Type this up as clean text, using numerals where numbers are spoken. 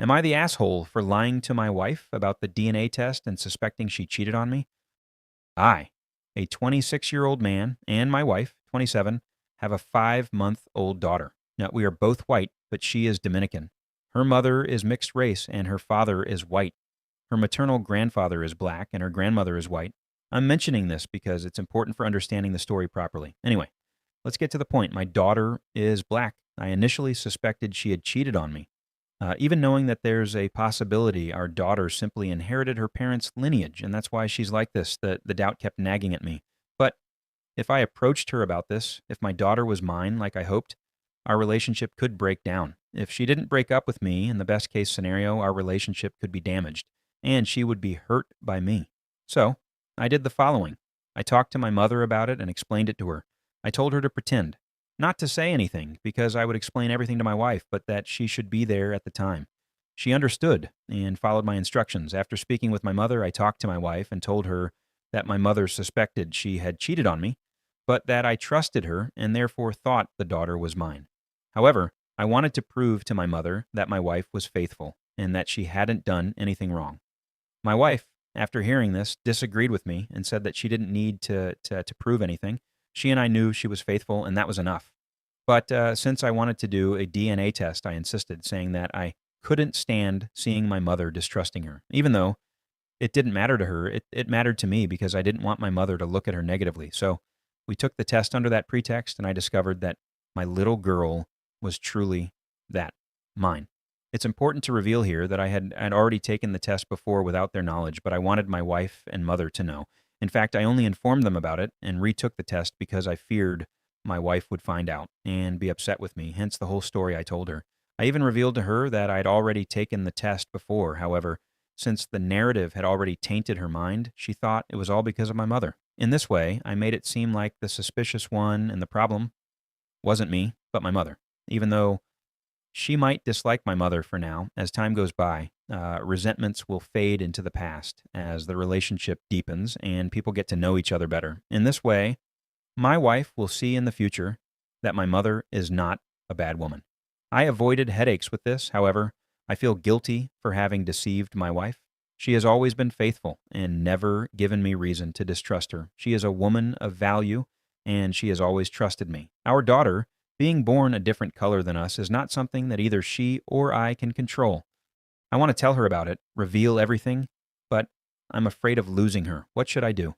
Am I the asshole for lying to my wife about the DNA test and suspecting she cheated on me? I, a 26-year-old man, and my wife, 27, have a 5-month-old daughter. Now, we are both white, but she is Dominican. Her mother is mixed race, and her father is white. Her maternal grandfather is black, and her grandmother is white. I'm mentioning this because it's important for understanding the story properly. Anyway, let's get to the point. My daughter is black. I initially suspected she had cheated on me. Even knowing that there's a possibility our daughter simply inherited her parents' lineage, and that's why she's like this, the doubt kept nagging at me. But if I approached her about this, if my daughter was mine like I hoped, our relationship could break down. If she didn't break up with me, in the best case scenario, our relationship could be damaged, and she would be hurt by me. So, I did the following. I talked to my mother about it and explained it to her. I told her to pretend. Not to say anything, because I would explain everything to my wife, but that she should be there at the time. She understood and followed my instructions. After speaking with my mother, I talked to my wife and told her that my mother suspected she had cheated on me, but that I trusted her and therefore thought the daughter was mine. However, I wanted to prove to my mother that my wife was faithful and that she hadn't done anything wrong. My wife, after hearing this, disagreed with me and said that she didn't need to prove anything. She and I knew she was faithful, and that was enough. But since I wanted to do a DNA test, I insisted, saying that I couldn't stand seeing my mother distrusting her. Even though it didn't matter to her, it mattered to me because I didn't want my mother to look at her negatively. So we took the test under that pretext, and I discovered that my little girl was truly that, mine. It's important to reveal here that I'd already taken the test before without their knowledge, but I wanted my wife and mother to know. In fact, I only informed them about it and retook the test because I feared my wife would find out and be upset with me, hence the whole story I told her. I even revealed to her that I'd already taken the test before. However, since the narrative had already tainted her mind, she thought it was all because of my mother. In this way, I made it seem like the suspicious one and the problem wasn't me, but my mother. Even though she might dislike my mother for now, as time goes by, resentments will fade into the past as the relationship deepens and people get to know each other better. In this way, my wife will see in the future that my mother is not a bad woman. I avoided headaches with this. However, I feel guilty for having deceived my wife. She has always been faithful and never given me reason to distrust her. She is a woman of value, and she has always trusted me. Our daughter, being born a different color than us, is not something that either she or I can control. I want to tell her about it, reveal everything, but I'm afraid of losing her. What should I do?